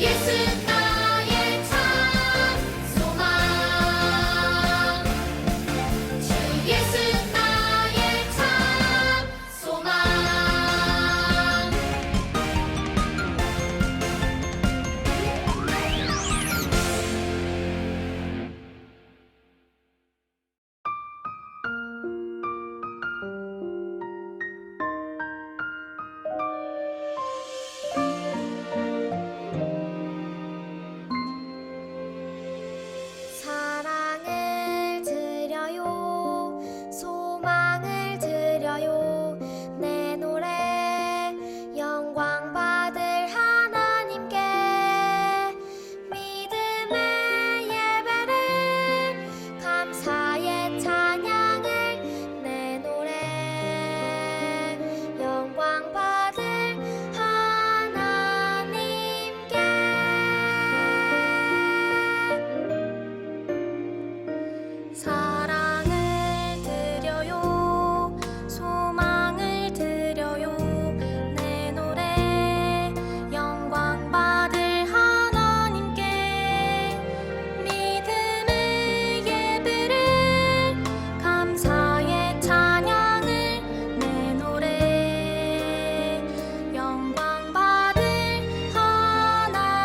예수 나의 참 소망 주 예수 나의 참 소망 사랑을 드려요 소망을 드려요 내 노래 영광 받을 하나님께 믿음의 예배를 감사의 찬양을 내 노래 영광 받을 하나님께 사랑을 드려요 소망을 드려요 내 노래 영광 받을 하나님께 믿음의 예배를 감사의 찬양을 내 노래 영광 받을 하나님께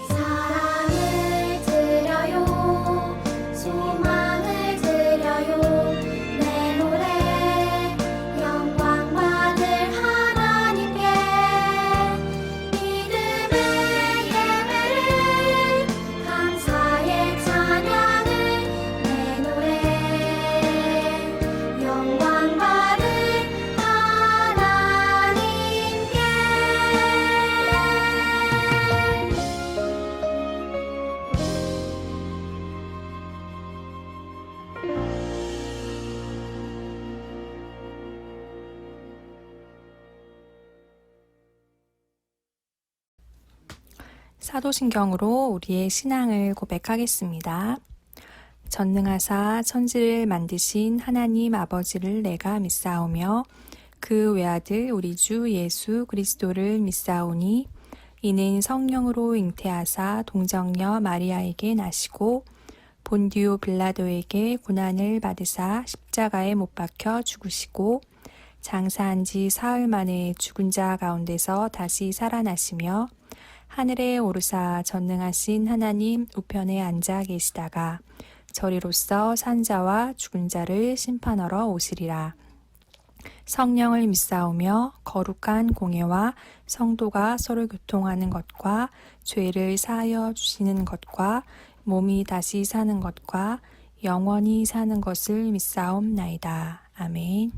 사랑을 드려요 소망을 드려요 내 노래 영광 받을 하나님께 믿음의 예배를 감사의 찬양을 내 노래 영광 받을 하나님께 사도신경으로 우리의 신앙을 고백하겠습니다. 전능하사 천지를 만드신 하나님 아버지를 내가 믿사오며 그 외아들 우리 주 예수 그리스도를 믿사오니 이는 성령으로 잉태하사 동정녀 마리아에게 나시고 본디오 빌라도에게 고난을 받으사 십자가에 못 박혀 죽으시고 장사한 지 사흘 만에 죽은 자 가운데서 다시 살아나시며 하늘에 오르사 전능하신 하나님 우편에 앉아 계시다가 저리로서 산자와 죽은 자를 심판하러 오시리라. 성령을 믿사오며 거룩한 공예와 성도가 서로 교통하는 것과 죄를 사하여 주시는 것과 몸이 다시 사는 것과 영원히 사는 것을 믿사옵나이다. 아멘.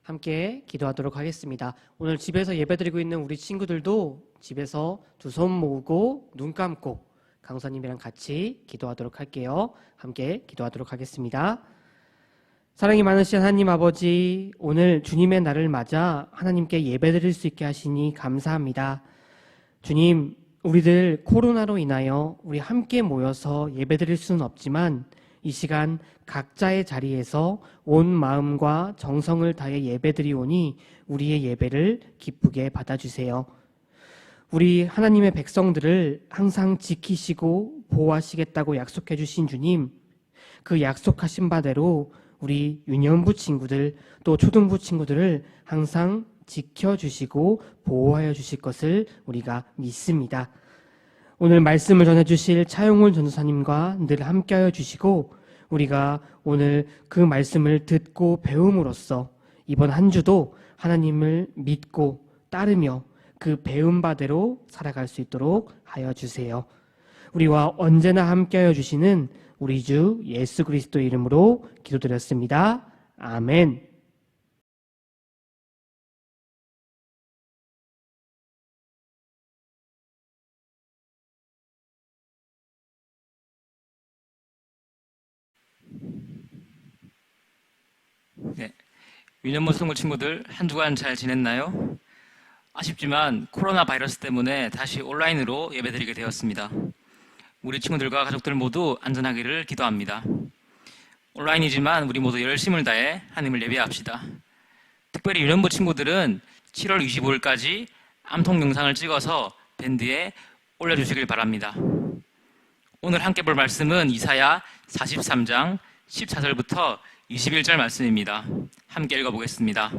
함께 기도하도록 하겠습니다. 오늘 집에서 예배드리고 있는 우리 친구들도 집에서 두 손 모으고 눈 감고 강사님이랑 같이 기도하도록 할게요. 함께 기도하도록 하겠습니다. 사랑이 많으신 하나님 아버지, 오늘 주님의 날을 맞아 하나님께 예배드릴 수 있게 하시니 감사합니다. 주님, 우리들 코로나로 인하여 우리 함께 모여서 예배드릴 수는 없지만 이 시간 각자의 자리에서 온 마음과 정성을 다해 예배드리오니 우리의 예배를 기쁘게 받아주세요. 우리 하나님의 백성들을 항상 지키시고 보호하시겠다고 약속해 주신 주님, 그 약속하신 바대로 우리 유년부 친구들 또 초등부 친구들을 항상 지켜주시고 보호하여 주실 것을 우리가 믿습니다. 오늘 말씀을 전해주실 차용훈 전도사님과 늘 함께하여 주시고 우리가 오늘 그 말씀을 듣고 배움으로써 이번 한 주도 하나님을 믿고 따르며 그 배운 바대로 살아갈 수 있도록 하여 주세요. 우리와 언제나 함께하여 주시는 우리 주 예수 그리스도 이름으로 기도드렸습니다. 아멘. 네, 유년모 수동부 친구들 한 주간 잘 지냈나요? 아쉽지만 코로나 바이러스 때문에 다시 온라인으로 예배드리게 되었습니다. 우리 친구들과 가족들 모두 안전하기를 기도합니다. 온라인이지만 우리 모두 열심을 다해 하나님을 예배합시다. 특별히 유년부 친구들은 7월 25일까지 암통 영상을 찍어서 밴드에 올려주시길 바랍니다. 오늘 함께 볼 말씀은 이사야 43장 14절부터 21절 말씀입니다. 함께 읽어보겠습니다.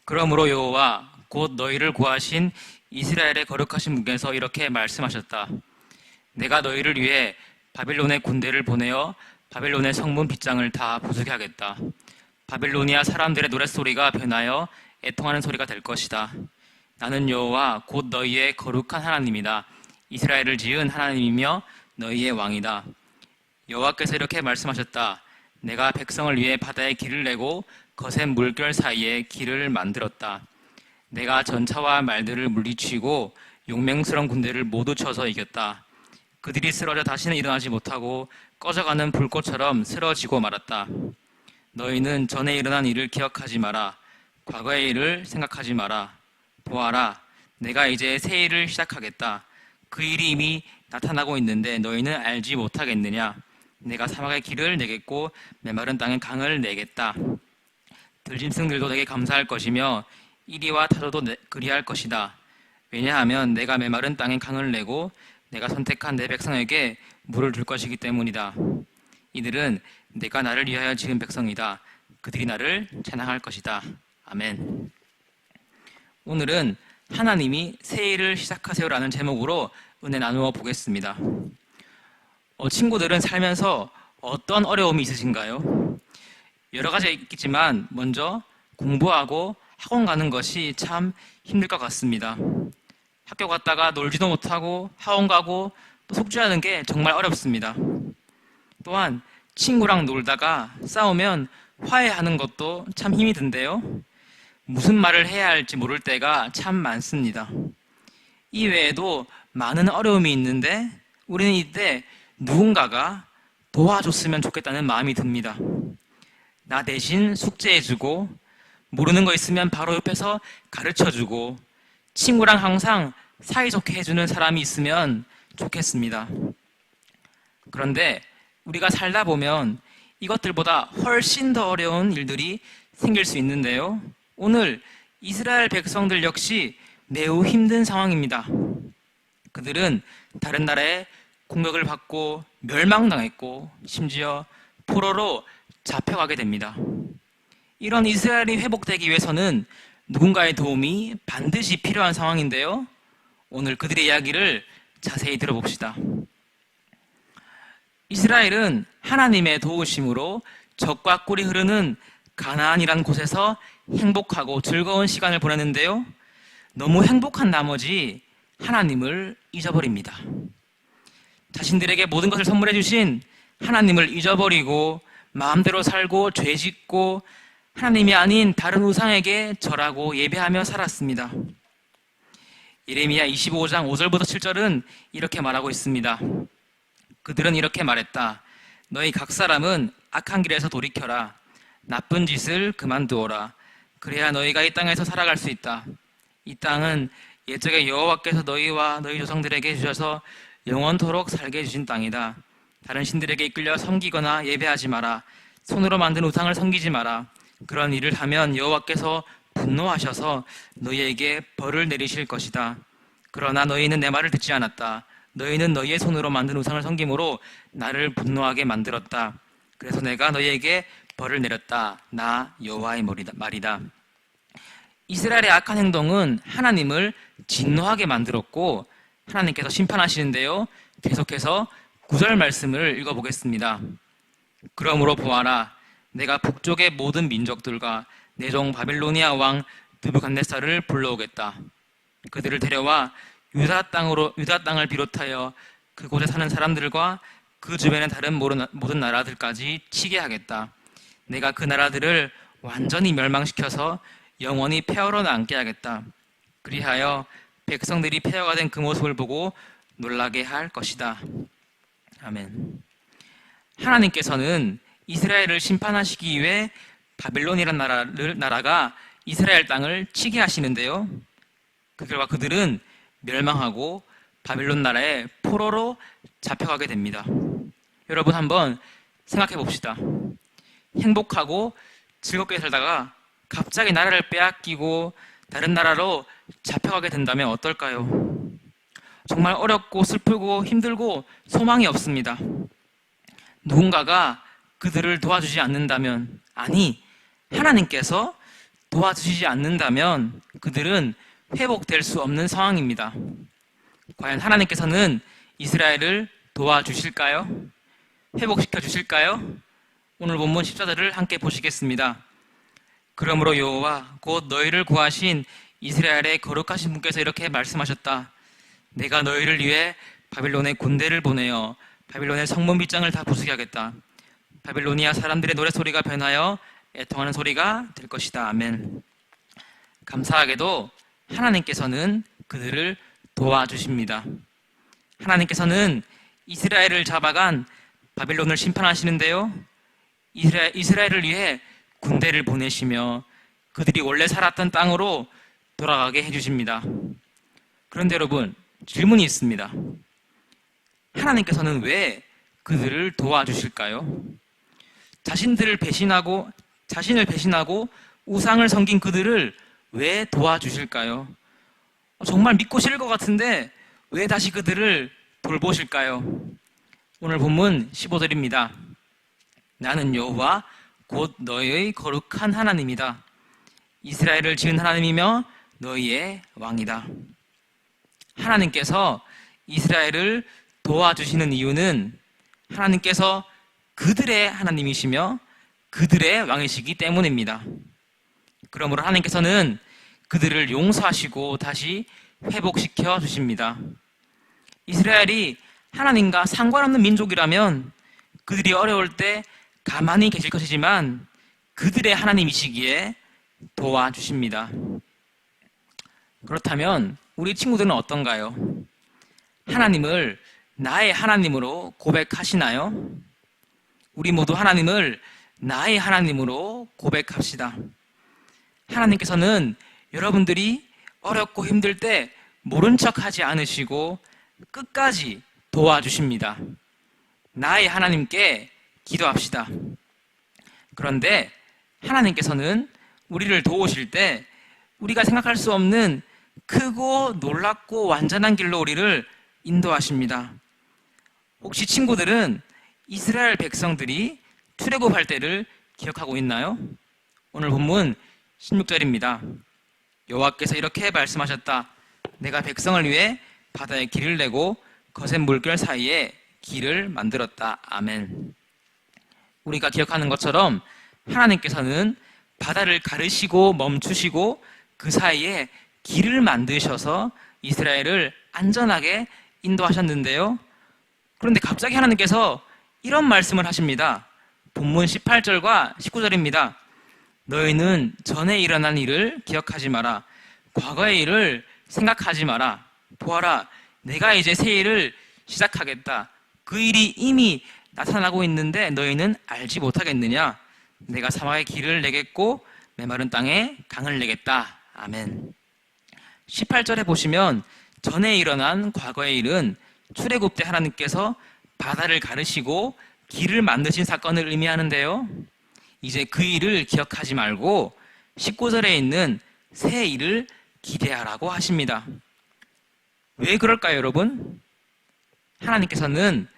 그러므로 여호와 곧 너희를 구하신 이스라엘의 거룩하신 분께서 이렇게 말씀하셨다. 내가 너희를 위해 바빌론의 군대를 보내어 바빌론의 성문 빗장을 다 부수게 하겠다. 바빌로니아 사람들의 노랫소리가 변하여 애통하는 소리가 될 것이다. 나는 여호와 곧 너희의 거룩한 하나님이다. 이스라엘을 지은 하나님이며 너희의 왕이다. 여호와께서 이렇게 말씀하셨다. 내가 백성을 위해 바다에 길을 내고 거센 물결 사이에 길을 만들었다. 내가 전차와 말들을 물리치고 용맹스러운 군대를 모두 쳐서 이겼다. 그들이 쓰러져 다시는 일어나지 못하고 꺼져가는 불꽃처럼 쓰러지고 말았다. 너희는 전에 일어난 일을 기억하지 마라. 과거의 일을 생각하지 마라. 보아라, 내가 이제 새 일을 시작하겠다. 그 일이 이미 나타나고 있는데 너희는 알지 못하겠느냐? 내가 사막의 길을 내겠고 메마른 땅에 강을 내겠다. 들짐승들도 내게 감사할 것이며 이리와 타조도 그리할 것이다. 왜냐하면 내가 메마른 땅에 강을 내고 내가 선택한 내 백성에게 물을 줄 것이기 때문이다. 이들은 내가 나를 위하여 지은 백성이다. 그들이 나를 찬양할 것이다. 아멘. 오늘은 하나님이 새 일을 시작하세요라는 제목으로 은혜 나누어 보겠습니다. 친구들은 살면서 어떤 어려움이 있으신가요? 여러 가지 있겠지만 먼저 공부하고 학원 가는 것이 참 힘들 것 같습니다. 학교 갔다가 놀지도 못하고 학원 가고 또 숙제하는 게 정말 어렵습니다. 또한 친구랑 놀다가 싸우면 화해하는 것도 참 힘이 든데요. 무슨 말을 해야 할지 모를 때가 참 많습니다. 이 외에도 많은 어려움이 있는데 우리는 이때 누군가가 도와줬으면 좋겠다는 마음이 듭니다. 나 대신 숙제해주고 모르는 거 있으면 바로 옆에서 가르쳐주고 친구랑 항상 사이좋게 해주는 사람이 있으면 좋겠습니다. 그런데 우리가 살다 보면 이것들보다 훨씬 더 어려운 일들이 생길 수 있는데요. 오늘 이스라엘 백성들 역시 매우 힘든 상황입니다. 그들은 다른 나라에 공격을 받고 멸망당했고 심지어 포로로 잡혀가게 됩니다. 이런 이스라엘이 회복되기 위해서는 누군가의 도움이 반드시 필요한 상황인데요. 오늘 그들의 이야기를 자세히 들어봅시다. 이스라엘은 하나님의 도우심으로 적과 꿀이 흐르는 가나안이란 곳에서 행복하고 즐거운 시간을 보냈는데요. 너무 행복한 나머지 하나님을 잊어버립니다. 자신들에게 모든 것을 선물해 주신 하나님을 잊어버리고 마음대로 살고 죄짓고 하나님이 아닌 다른 우상에게 절하고 예배하며 살았습니다. 예레미야 25장 5절부터 7절은 이렇게 말하고 있습니다. 그들은 이렇게 말했다. 너희 각 사람은 악한 길에서 돌이켜라. 나쁜 짓을 그만두어라. 그래야 너희가 이 땅에서 살아갈 수 있다. 이 땅은 옛적에 여호와께서 너희와 너희 조상들에게 주셔서 영원토록 살게 해주신 땅이다. 다른 신들에게 이끌려 섬기거나 예배하지 마라. 손으로 만든 우상을 섬기지 마라. 그런 일을 하면 여호와께서 분노하셔서 너희에게 벌을 내리실 것이다. 그러나 너희는 내 말을 듣지 않았다. 너희는 너희의 손으로 만든 우상을 섬김으로 나를 분노하게 만들었다. 그래서 내가 너희에게 벌을 내렸다. 나 여호와의 말이다. 이스라엘의 악한 행동은 하나님을 진노하게 만들었고 하나님께서 심판하시는데요. 계속해서 9절 말씀을 읽어보겠습니다. 그러므로 보아라. 내가 북쪽의 모든 민족들과 내 종 바빌로니아 왕 느부갓네살을 불러오겠다. 그들을 데려와 유다 땅을 비롯하여 그곳에 사는 사람들과 그 주변의 다른 모든 나라들까지 치게 하겠다. 내가 그 나라들을 완전히 멸망시켜서 영원히 폐허로 남게 하겠다. 그리하여 백성들이 폐허가 된 그 모습을 보고 놀라게 할 것이다. 아멘. 하나님께서는 이스라엘을 심판하시기 위해 바빌론이라는 나라가 이스라엘 땅을 치게 하시는데요. 그 결과 그들은 멸망하고 바빌론 나라의 포로로 잡혀가게 됩니다. 여러분 한번 생각해 봅시다. 행복하고 즐겁게 살다가 갑자기 나라를 빼앗기고 다른 나라로 잡혀가게 된다면 어떨까요? 정말 어렵고 슬프고 힘들고 소망이 없습니다. 누군가가 그들을 도와주지 않는다면, 아니, 하나님께서 도와주시지 않는다면 그들은 회복될 수 없는 상황입니다. 과연 하나님께서는 이스라엘을 도와주실까요? 회복시켜 주실까요? 오늘 본문 14절을 함께 보시겠습니다. 그러므로 여호와 곧 너희를 구하신 이스라엘의 거룩하신 분께서 이렇게 말씀하셨다. 내가 너희를 위해 바빌론의 군대를 보내어 바빌론의 성문 빗장을 다 부수게 하겠다. 바빌로니아 사람들의 노래소리가 변하여 애통하는 소리가 될 것이다. 아멘. 감사하게도 하나님께서는 그들을 도와주십니다. 하나님께서는 이스라엘을 잡아간 바빌론을 심판하시는데요. 이스라엘을 위해 군대를 보내시며 그들이 원래 살았던 땅으로 돌아가게 해주십니다. 그런데 여러분, 질문이 있습니다. 하나님께서는 왜 그들을 도와주실까요? 자신을 배신하고 우상을 섬긴 그들을 왜 도와주실까요? 정말 믿고 싫을 것 같은데 왜 다시 그들을 돌보실까요? 오늘 본문 15절입니다. 나는 여호와 곧 너희의 거룩한 하나님이다. 이스라엘을 지은 하나님이며 너희의 왕이다. 하나님께서 이스라엘을 도와주시는 이유는 하나님께서 그들의 하나님이시며 그들의 왕이시기 때문입니다. 그러므로 하나님께서는 그들을 용서하시고 다시 회복시켜 주십니다. 이스라엘이 하나님과 상관없는 민족이라면 그들이 어려울 때 가만히 계실 것이지만 그들의 하나님이시기에 도와주십니다. 그렇다면 우리 친구들은 어떤가요? 하나님을 나의 하나님으로 고백하시나요? 우리 모두 하나님을 나의 하나님으로 고백합시다. 하나님께서는 여러분들이 어렵고 힘들 때 모른 척 하지 않으시고 끝까지 도와주십니다. 나의 하나님께 기도합시다. 그런데 하나님께서는 우리를 도우실 때 우리가 생각할 수 없는 크고 놀랍고 완전한 길로 우리를 인도하십니다. 혹시 친구들은 이스라엘 백성들이 출애굽할 때를 기억하고 있나요? 오늘 본문 16절입니다. 여호와께서 이렇게 말씀하셨다. 내가 백성을 위해 바다에 길을 내고 거센 물결 사이에 길을 만들었다. 아멘. 우리가 기억하는 것처럼 하나님께서는 바다를 가르시고 멈추시고 그 사이에 길을 만드셔서 이스라엘을 안전하게 인도하셨는데요. 그런데 갑자기 하나님께서 이런 말씀을 하십니다. 본문 18절과 19절입니다. 너희는 전에 일어난 일을 기억하지 마라. 과거의 일을 생각하지 마라. 보아라, 내가 이제 새 일을 시작하겠다. 그 일이 이미 나타나고 있는데 너희는 알지 못하겠느냐? 내가 사막에 길을 내겠고 메마른 땅에 강을 내겠다. 아멘. 18절에 보시면 전에 일어난 과거의 일은 출애굽 때 하나님께서 바다를 가르시고 길을 만드신 사건을 의미하는데요. 이제 그 일을 기억하지 말고 19절에 있는 새 일을 기대하라고 하십니다. 왜 그럴까요, 여러분? 하나님께서는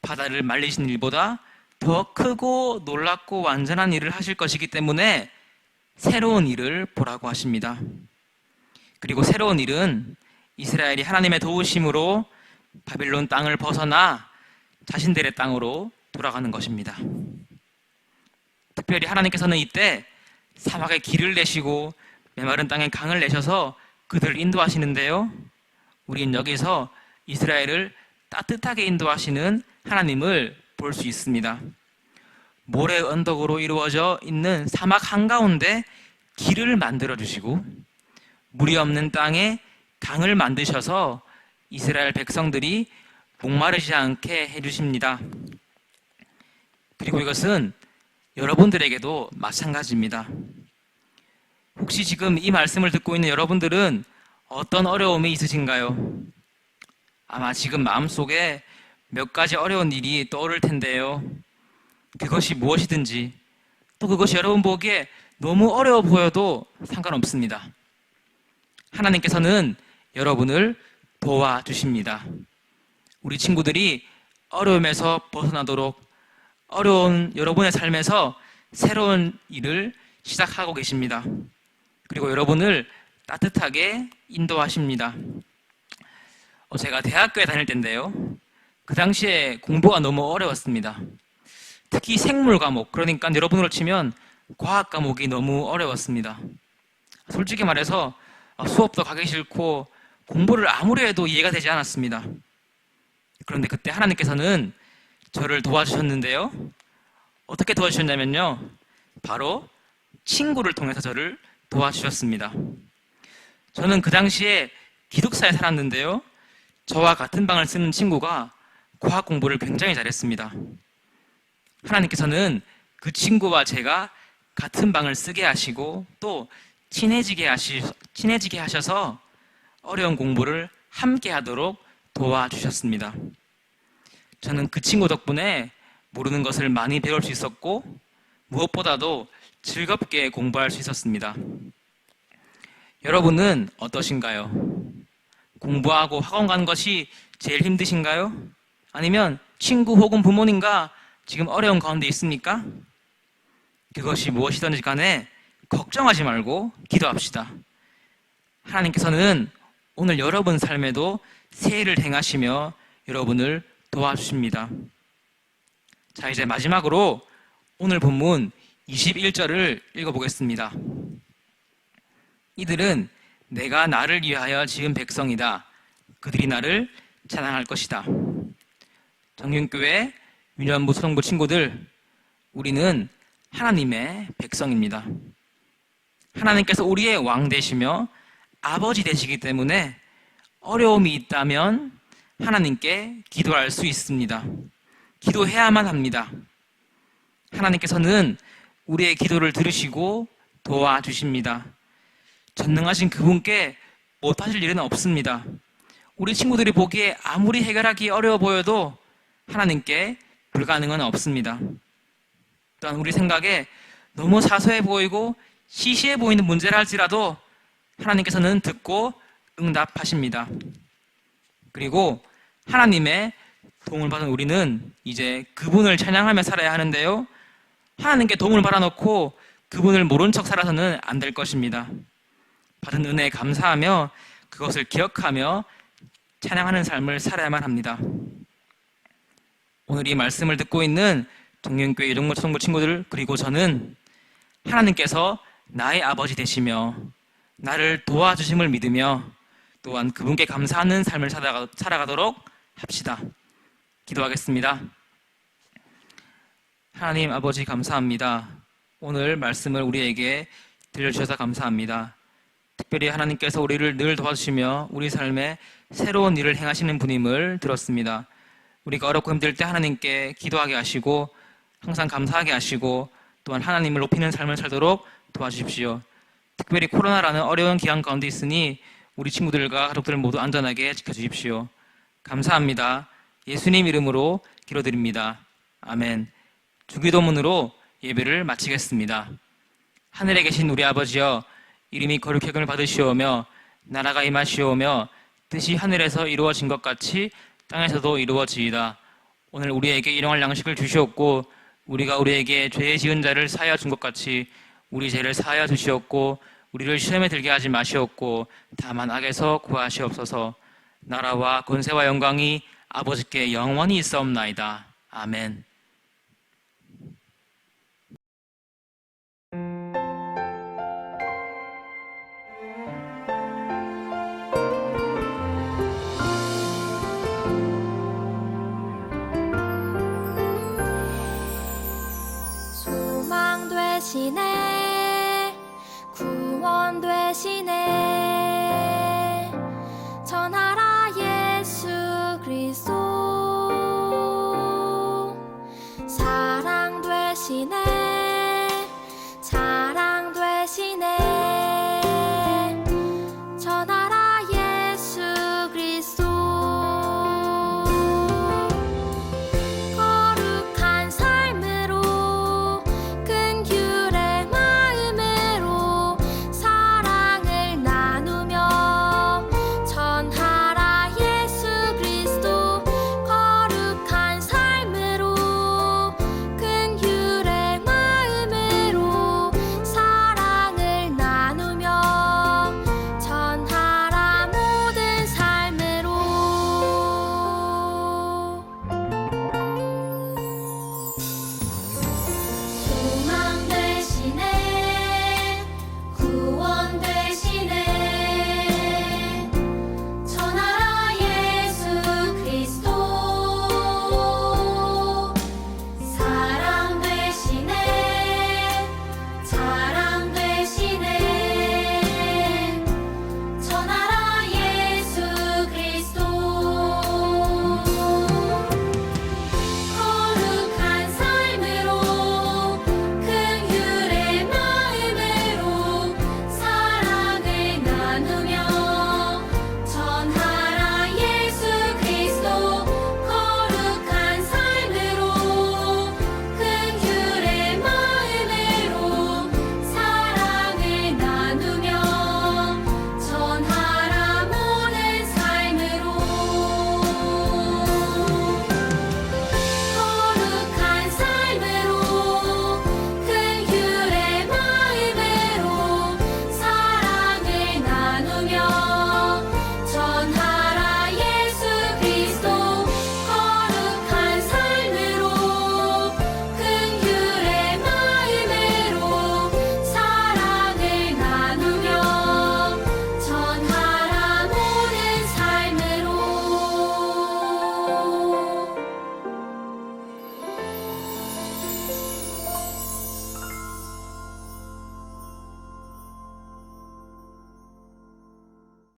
바다를 말리신 일보다 더 크고 놀랍고 완전한 일을 하실 것이기 때문에 새로운 일을 보라고 하십니다. 그리고 새로운 일은 이스라엘이 하나님의 도우심으로 바빌론 땅을 벗어나 자신들의 땅으로 돌아가는 것입니다. 특별히 하나님께서는 이때 사막에 길을 내시고 메마른 땅에 강을 내셔서 그들을 인도하시는데요. 우리는 여기서 이스라엘을 따뜻하게 인도하시는 하나님을 볼 수 있습니다. 모래 언덕으로 이루어져 있는 사막 한가운데 길을 만들어 주시고 물이 없는 땅에 강을 만드셔서 이스라엘 백성들이 목마르지 않게 해주십니다. 그리고 이것은 여러분들에게도 마찬가지입니다. 혹시 지금 이 말씀을 듣고 있는 여러분들은 어떤 어려움이 있으신가요? 아마 지금 마음속에 몇 가지 어려운 일이 떠오를 텐데요. 그것이 무엇이든지 또 그것이 여러분 보기에 너무 어려워 보여도 상관없습니다. 하나님께서는 여러분을 도와주십니다. 우리 친구들이 어려움에서 벗어나도록 어려운 여러분의 삶에서 새로운 일을 시작하고 계십니다. 그리고 여러분을 따뜻하게 인도하십니다. 제가 대학교에 다닐 때인데요. 그 당시에 공부가 너무 어려웠습니다. 특히 생물 과목, 그러니까 여러분으로 치면 과학 과목이 너무 어려웠습니다. 솔직히 말해서 수업도 가기 싫고 공부를 아무리 해도 이해가 되지 않았습니다. 그런데 그때 하나님께서는 저를 도와주셨는데요. 어떻게 도와주셨냐면요. 바로 친구를 통해서 저를 도와주셨습니다. 저는 그 당시에 기숙사에 살았는데요. 저와 같은 방을 쓰는 친구가 과학 공부를 굉장히 잘했습니다. 하나님께서는 그 친구와 제가 같은 방을 쓰게 하시고 또 친해지게 하셔서 어려운 공부를 함께 하도록 도와주셨습니다. 저는 그 친구 덕분에 모르는 것을 많이 배울 수 있었고 무엇보다도 즐겁게 공부할 수 있었습니다. 여러분은 어떠신가요? 공부하고 학원 가는 것이 제일 힘드신가요? 아니면 친구 혹은 부모님과 지금 어려운 가운데 있습니까? 그것이 무엇이든지 간에 걱정하지 말고 기도합시다. 하나님께서는 오늘 여러분 삶에도 새 일을 행하시며 여러분을 도와주십니다. 자, 이제 마지막으로 오늘 본문 21절을 읽어보겠습니다. 이들은 내가 나를 위하여 지은 백성이다. 그들이 나를 찬양할 것이다. 정윤교회 유년부 초등부 친구들, 우리는 하나님의 백성입니다. 하나님께서 우리의 왕 되시며 아버지 되시기 때문에 어려움이 있다면 하나님께 기도할 수 있습니다. 기도해야만 합니다. 하나님께서는 우리의 기도를 들으시고 도와주십니다. 전능하신 그분께 못하실 일은 없습니다. 우리 친구들이 보기에 아무리 해결하기 어려워 보여도 하나님께 불가능은 없습니다. 또한 우리 생각에 너무 사소해 보이고 시시해 보이는 문제라 할지라도 하나님께서는 듣고 응답하십니다. 그리고 하나님의 도움을 받은 우리는 이제 그분을 찬양하며 살아야 하는데요. 하나님께 도움을 받아놓고 그분을 모른 척 살아서는 안 될 것입니다. 받은 은혜에 감사하며 그것을 기억하며 찬양하는 삶을 살아야만 합니다. 오늘 이 말씀을 듣고 있는 정윤교회 유정모 초등부 친구들, 그리고 저는 하나님께서 나의 아버지 되시며 나를 도와주심을 믿으며 또한 그분께 감사하는 삶을 살아가도록 합시다. 기도하겠습니다. 하나님 아버지 감사합니다. 오늘 말씀을 우리에게 들려주셔서 감사합니다. 특별히 하나님께서 우리를 늘 도와주시며 우리 삶에 새로운 일을 행하시는 분임을 들었습니다. 우리가 어렵고 힘들 때 하나님께 기도하게 하시고 항상 감사하게 하시고 또한 하나님을 높이는 삶을 살도록 도와주십시오. 특별히 코로나라는 어려운 기간 가운데 있으니 우리 친구들과 가족들 모두 안전하게 지켜주십시오. 감사합니다. 예수님 이름으로 기도드립니다. 아멘. 주기도문으로 예배를 마치겠습니다. 하늘에 계신 우리 아버지여, 이름이 거룩히 여김을 받으시오며 나라가 임하시오며 뜻이 하늘에서 이루어진 것 같이 땅에서도 이루어지이다. 오늘 우리에게 일용할 양식을 주시옵고 우리가 우리에게 죄 지은 자를 사하여 준 것 같이 우리 죄를 사하여 주시옵고 우리를 시험에 들게 하지 마시옵고 다만 악에서 구하시옵소서. 나라와 권세와 영광이 아버지께 영원히 있사옵나이다. 아멘.